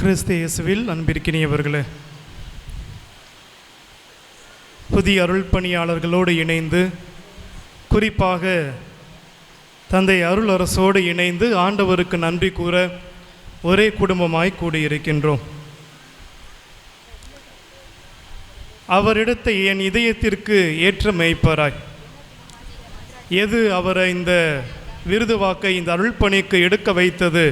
கிறிஸ்து இயேசுவில் அன்பிற்கினியவர்களே, புதிய அருள் பணியாளர்களோடு இணைந்து, குறிப்பாக தந்தை அருள் அரசோடு இணைந்து ஆண்டவருக்கு நன்றி கூற ஒரே குடும்பமாய் கூடியிருக்கின்றோம். அவரிடத்த என் இதயத்திற்கு ஏற்ற மேய்ப்பராய், எது அவரை இந்த விருது வாக்கை இந்த அருள் பணிக்கு எடுக்க வைத்தது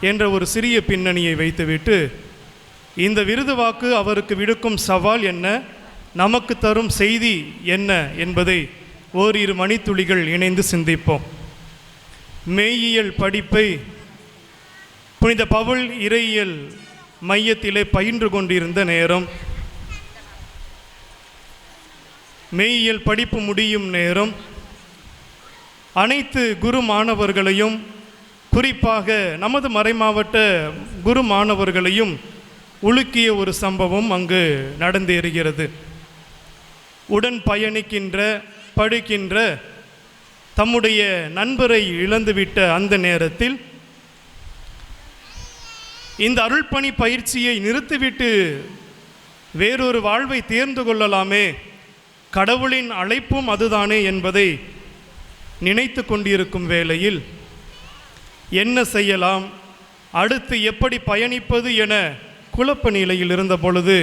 என்ற ஒரு சிறிய பின்னணியை வைத்துவிட்டு, இந்த விருது வாக்கு அவருக்கு விடுக்கும் சவால் என்ன, நமக்கு தரும் செய்தி என்ன என்பதை ஓரிரு மணித்துளிகள் இணைந்து சிந்திப்போம். மெய்யியல் படிப்பை புனித பவுல் இறையியல் மையத்திலே பயின்று கொண்டிருந்த நேரம், மெய்யியல் படிப்பு முடியும் நேரம், அனைத்து குரு மாணவர்களையும், குறிப்பாக நமது மறைமாவட்ட குரு மாணவர்களையும் உலுக்கிய ஒரு சம்பவம் அங்கு நடந்தேறுகிறது. உடன் பயணிக்கின்ற படிக்கின்ற தம்முடைய நண்பரை இழந்துவிட்ட அந்த நேரத்தில் இந்த அருள்பணி பயிற்சியை நிறுத்திவிட்டு வேறொரு வாழ்வை தேர்ந்து கொள்ளலாமே, கடவுளின் அழைப்பும் அதுதானே என்பதை நினைத்து கொண்டிருக்கும் வேளையில் என்ன செய்யலாம், அடுத்து எப்படி பயணிப்பது என குழப்ப நிலையில் இருந்த பொழுது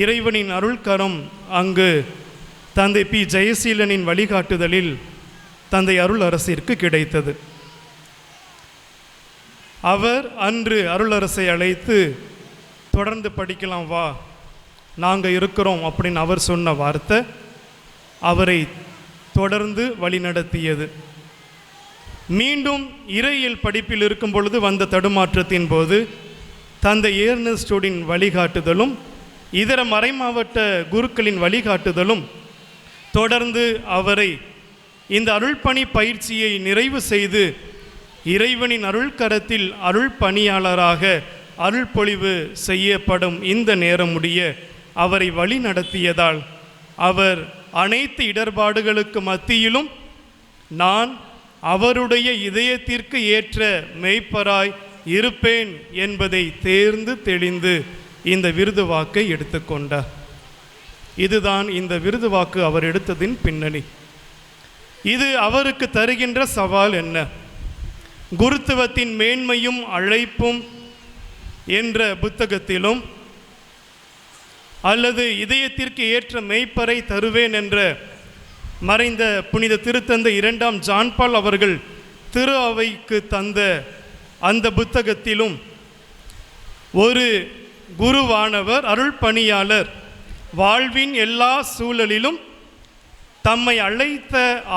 இறைவனின் அருள்கரம் அங்கு தந்தை பி ஜெயசீலனின் வழிகாட்டுதலில் தந்தை அருள் அரசிற்கு கிடைத்தது. அவர் அன்று அருளரசை அழைத்து, தொடர்ந்து படிக்கலாம் வா, நாங்கள் இருக்கிறோம் அப்படின்னு அவர் சொன்ன வார்த்தை அவரை தொடர்ந்து வழிநடத்தியது. மீண்டும் இறையியல் படிப்பில் இருக்கும் பொழுது வந்த தடுமாற்றத்தின் போது தந்தை ஏர்னஸ்டோடின் வழிகாட்டுதலும் இதர மறைமாவட்ட குருக்களின் வழிகாட்டுதலும் தொடர்ந்து அவரை இந்த அருள்பணி பயிற்சியை நிறைவு செய்து இறைவனின் அருள்கரத்தில் அருள் பணியாளராக அருள் பொழிவு செய்யப்படும் இந்த நேரம் முடிய அவரை வழி நடத்தியதால், அவர் அனைத்து இடர்பாடுகளுக்கு மத்தியிலும் நான் அவருடைய இதயத்திற்கு ஏற்ற மெய்ப்பராய் இருப்பேன் என்பதை தேர்ந்து தெளிந்து இந்த விருது வாக்கை எடுத்துக்கொண்டார். இதுதான் இந்த விருது வாக்கு அவர் எடுத்ததின் பின்னணி. இது அவருக்கு தருகின்ற சவால் என்ன? குருத்துவத்தின் மேன்மையும் அழைப்பும் என்ற புத்தகத்திலும், அல்லது இதயத்திற்கு ஏற்ற மெய்ப்பரை தருவேன் என்ற மறைந்த புனித திருத்தந்தை 2ஆம் ஜான் பால் அவர்கள் திரு அவைக்கு தந்த அந்த புத்தகத்திலும், ஒரு குருவானவர், அருள் பணியாளர் வாழ்வின் எல்லா சூழலிலும் தம்மை அழைத்த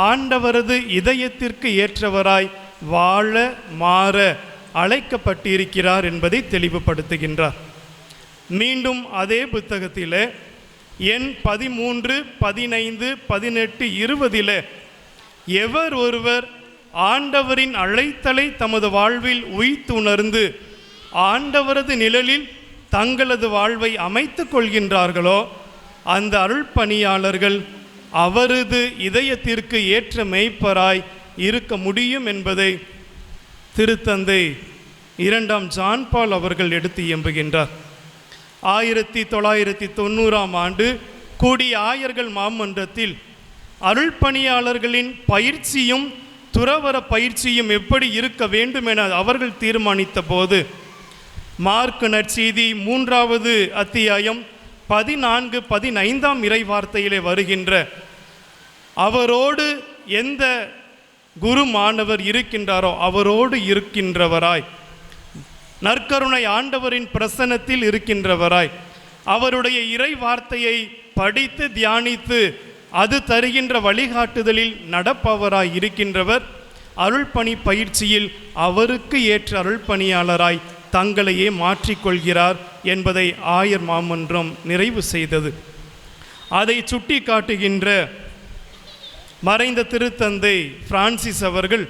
ஆண்டவரது இதயத்திற்கு ஏற்றவராய் வாழ மாற அழைக்கப்பட்டிருக்கிறார் என்பதை தெளிவுபடுத்துகின்றார். மீண்டும் அதே புத்தகத்தில் எண் 13, 15, 18, 20 எவர் ஒருவர் ஆண்டவரின் அழைத்தலை தமது வாழ்வில் உய்த்துணர்ந்து ஆண்டவரது நிழலில் தங்களது வாழ்வை அமைத்து கொள்கின்றார்களோ அந்த அருள் பணியாளர்கள் அவரது இதயத்திற்கு ஏற்ற மெய்ப்பராய் இருக்க முடியும் என்பதை திருத்தந்தை 2ஆம் ஜான் பால் அவர்கள் எடுத்து இயம்புகின்றார். 1990ஆம் ஆண்டு கூடிய ஆயர்கள் மாமன்றத்தில் அருள் பணியாளர்களின் பயிற்சியும் துறவர பயிற்சியும் எப்படி இருக்க வேண்டும் என அவர்கள் தீர்மானித்த போது, மார்க் நற்செய்தி 3வது அத்தியாயம் 14, 15ஆம் இறை வார்த்தையிலே வருகின்ற, அவரோடு எந்த குரு மாணவர் இருக்கின்றாரோ அவரோடு இருக்கின்றவராய், நற்கருணை ஆண்டவரின் பிரசன்னத்தில் இருக்கின்றவராய், அவருடைய இறை வார்த்தையை படித்து தியானித்து அது தருகின்ற வழிகாட்டுதலில் நடப்பவராய் இருக்கின்றவர் அருள்பணி பயிற்சியில் அவருக்கு ஏற்ற அருள் பணியாளராய் தங்களையே மாற்றிக்கொள்கிறார் என்பதை ஆயர் மாமன்றம் நிறைவு செய்தது. அதை சுட்டி காட்டுகின்ற மறைந்த திருத்தந்தை பிரான்சிஸ் அவர்கள்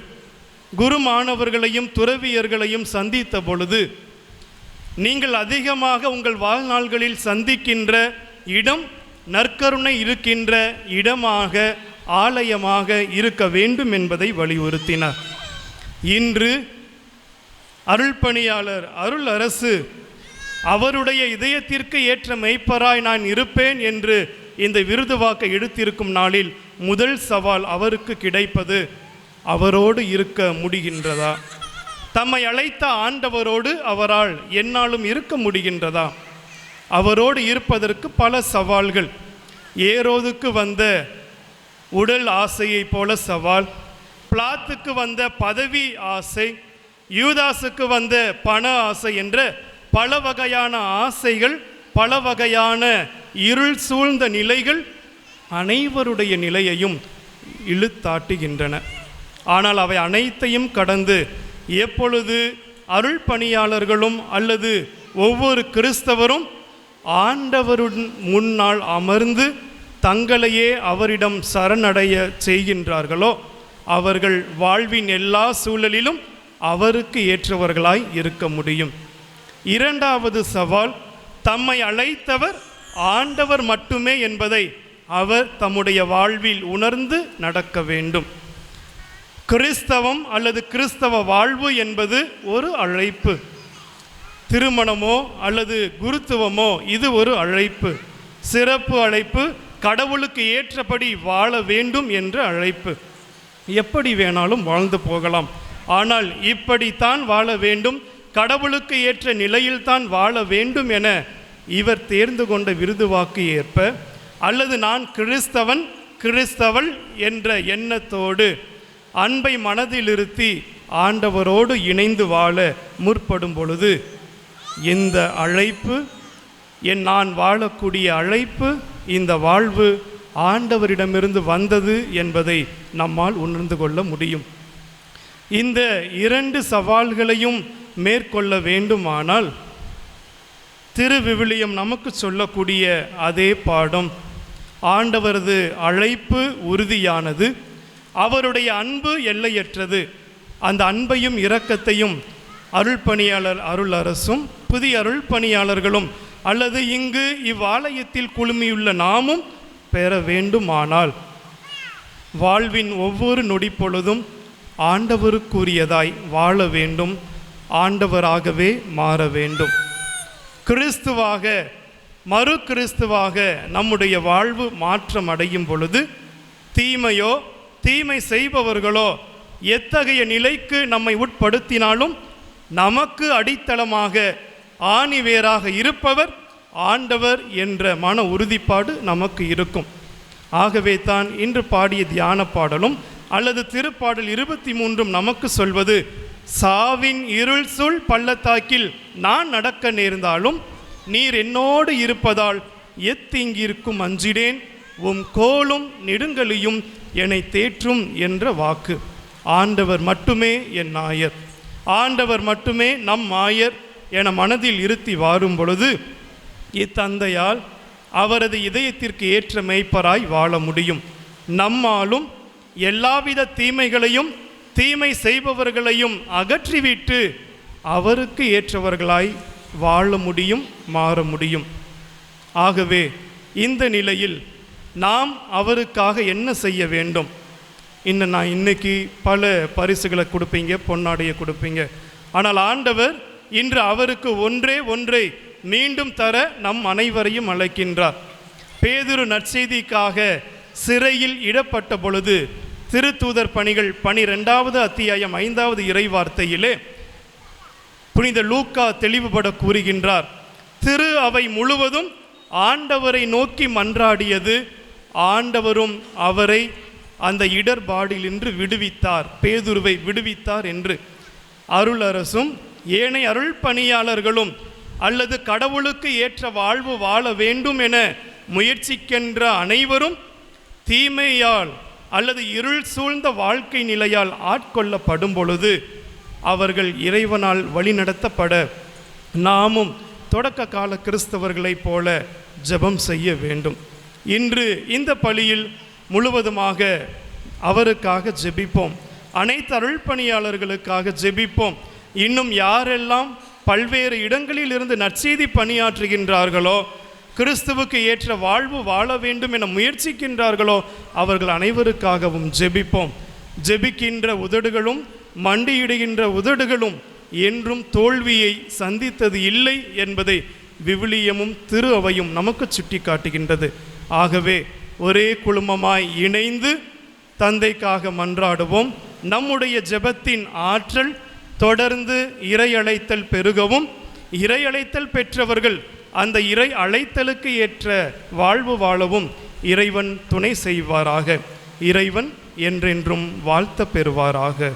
குரு மாணவர்களையும் துறவியர்களையும் சந்தித்த பொழுது, நீங்கள் அதிகமாக உங்கள் வாழ்நாள்களில் சந்திக்கின்ற இடம் நற்கருணை இருக்கின்ற இடமாக, ஆலயமாக இருக்க வேண்டும் என்பதை வலியுறுத்தினார். இன்று அருள் பணியாளர் அருள் அரசு அவருடைய இதயத்திற்கு ஏற்ற மெய்ப்பராய் நான் இருப்பேன் என்று இந்த விருது வாக்கை எடுத்திருக்கும் நாளில் முதல் சவால் அவருக்கு கிடைப்பது, அவரோடு இருக்க முடிகின்றதா? தம்மை அழைத்த ஆண்டவரோடு அவரால் எந்நாளும் இருக்க முடிகின்றதா? அவரோடு இருப்பதற்கு பல சவால்கள். ஏரோதுக்கு வந்த உடல் ஆசையை போல சவால், பிளாத்துக்கு வந்த பதவி ஆசை, யூதாசுக்கு வந்த பண ஆசை என்ற பல வகையான ஆசைகள், பல வகையான இருள் சூழ்ந்த நிலைகள் அனைவருடைய நிலையையும் இழுத்தாட்டுகின்றன. ஆனால் அவை அனைத்தையும் கடந்து எப்பொழுது அருள் பணியாளர்களும் அல்லது ஒவ்வொரு கிறிஸ்தவரும் ஆண்டவருடன் முன்னால் அமர்ந்து தங்களையே அவரிடம் சரணடைய செய்கின்றார்களோ, அவர்கள் வாழ்வின் எல்லா சூழலிலும் அவருக்கு ஏற்றவர்களாய் இருக்க முடியும். இரண்டாவது சவால், தம்மை அழைத்தவர் ஆண்டவர் மட்டுமே என்பதை அவர் தம்முடைய வாழ்வில் உணர்ந்து நடக்க வேண்டும். கிறிஸ்தவம் அல்லது கிறிஸ்தவ வாழ்வு என்பது ஒரு அழைப்பு. திருமணமோ அல்லது குருத்துவமோ இது ஒரு அழைப்பு, சிறப்பு அழைப்பு, கடவுளுக்கு ஏற்றபடி வாழ வேண்டும் என்ற அழைப்பு. எப்படி வேணாலும் வாழ்ந்து போகலாம், ஆனால் இப்படித்தான் வாழ வேண்டும், கடவுளுக்கு ஏற்ற நிலையில்தான் வாழ வேண்டும் என இவர் தேர்ந்து கொண்ட விருது வாக்கு ஏற்ப, அல்லது நான் கிறிஸ்தவன் கிறிஸ்தவள் என்ற எண்ணத்தோடு அன்பை மனதில் இருத்தி ஆண்டவரோடு இணைந்து வாழ முற்படும் பொழுது இந்த அழைப்பு, நான் வாழக்கூடிய அழைப்பு, இந்த வாழ்வு ஆண்டவரிடமிருந்து வந்தது என்பதை நம்மால் உணர்ந்து கொள்ள முடியும். இந்த இரண்டு சவால்களையும் மேற்கொள்ள வேண்டுமானால் திருவிவிலியம் நமக்கு சொல்லக்கூடிய அதே பாடம், ஆண்டவரது அழைப்பு உறுதியானது, அவருடைய அன்பு எல்லையற்றது. அந்த அன்பையும் இரக்கத்தையும் அருள்பணியாளர் அருளரசும் புதிய அருள்பணியாளர்களும் அல்லது இங்கு இவ்வாலயத்தில் குழுமியுள்ள நாமும் பெற வேண்டுமானால் வாழ்வின் ஒவ்வொரு நொடி பொழுதும் ஆண்டவருக்குரியதாய் வாழ வேண்டும், ஆண்டவராகவே மாற வேண்டும். கிறிஸ்துவாக, மறு கிறிஸ்துவாக நம்முடைய வாழ்வு மாற்றம் அடையும் பொழுது தீமையோ தீமை செய்பவர்களோ எத்தகைய நிலைக்கு நம்மை உட்படுத்தினாலும் நமக்கு அடித்தளமாக ஆணிவேராக இருப்பவர் ஆண்டவர் என்ற மன உறுதிப்பாடு நமக்கு இருக்கும். ஆகவே தான் இன்று பாடிய தியான பாடலும் அல்லது திருப்பாடல் 23 நமக்கு சொல்வது, சாவின் இருள் சூழ் பள்ளத்தாக்கில் நான் நடக்க நேர்ந்தாலும் நீர் என்னோடு இருப்பதால் எத்தீங்கிருக்கும் அஞ்சிடேன், உம் கோலும் நெடுங்கலியும் என்னை தேற்றும் என்ற வாக்கு. ஆண்டவர் மட்டுமே என் ஆயர், ஆண்டவர் மட்டுமே நம் ஆயர் என மனதில் இருத்தி வாரும் பொழுது இத்தந்தையால் அவரது இதயத்திற்கு ஏற்ற மெய்ப்பராய் வாழ முடியும். நம்மாலும் எல்லாவித தீமைகளையும் தீமை செய்பவர்களையும் அகற்றிவிட்டு அவருக்கு ஏற்றவர்களாய் வாழ முடியும், மாற முடியும். ஆகவே இந்த நிலையில் நாம் அவருக்காக என்ன செய்ய வேண்டும்? நான் இன்னைக்கு பல பரிசுகளை கொடுப்பீங்க, பொன்னாடையை கொடுப்பீங்க. ஆனால் ஆண்டவர் இன்று அவருக்கு ஒன்றை மீண்டும் தர நம் அனைவரையும் அழைக்கின்றார். பேதுரு நற்செய்திக்காக சிறையில் இடப்பட்ட பொழுது திருத்தூதர் பணிகள் 12வது அத்தியாயம் 5வது இறைவார்த்தையிலே புனித லூக்கா தெளிவுபட கூறுகின்றார். திரு அவை முழுவதும் ஆண்டவரை நோக்கி மன்றாடியது, ஆண்டவரும் அவரை அந்த இடர்பாடிலின்று விடுவித்தார், பேதுருவை விடுவித்தார் என்று. அருளரசும் ஏனைய அருள் பணியாளர்களும் அல்லது கடவுளுக்கு ஏற்ற வாழ்வு வாழ வேண்டும் என முயற்சிக்கின்ற அனைவரும் தீமையால் அல்லது இருள் சூழ்ந்த வாழ்க்கை நிலையால் ஆட்கொள்ளப்படும் பொழுது அவர்கள் இறைவனால் வழிநடத்தப்பட நாமும் தொடக்க கால கிறிஸ்தவர்களைப் போல ஜெபம் செய்ய வேண்டும். இன்று இந்த பலியில் முழுவதுமாக அவருக்காக ஜெபிப்போம், அனைத்து அருள்பணியாளர்களுக்காக ஜெபிப்போம். இன்னும் யாரெல்லாம் பல்வேறு இடங்களில் இருந்து நற்செய்தி பணியாற்றுகின்றார்களோ, கிறிஸ்துவுக்கு ஏற்ற வாழ்வு வாழ வேண்டும் என முயற்சிக்கின்றார்களோ அவர்கள் அனைவருக்காகவும் ஜெபிப்போம். ஜெபிக்கின்ற உதடுகளும் மண்டியிடுகின்ற உதடுகளும் என்றும் தோல்வியை சந்தித்தது இல்லை என்பதை விவிலியமும் திரு அவையும் நமக்கு சுட்டி காட்டுகின்றது. ஆகவே ஒரே குழுமமாய் இணைந்து தந்தைக்காக மன்றாடுவோம். நம்முடைய ஜெபத்தின் ஆற்றல் தொடர்ந்து இறை அழைத்தல் பெருகவும், இறை அழைத்தல் பெற்றவர்கள் அந்த இறை அழைத்தலுக்கு ஏற்ற வாழ்வு வாழவும் இறைவன் துணை செய்வாராக. இறைவன் என்றென்றும் வாழ்த்த பெறுவாராக.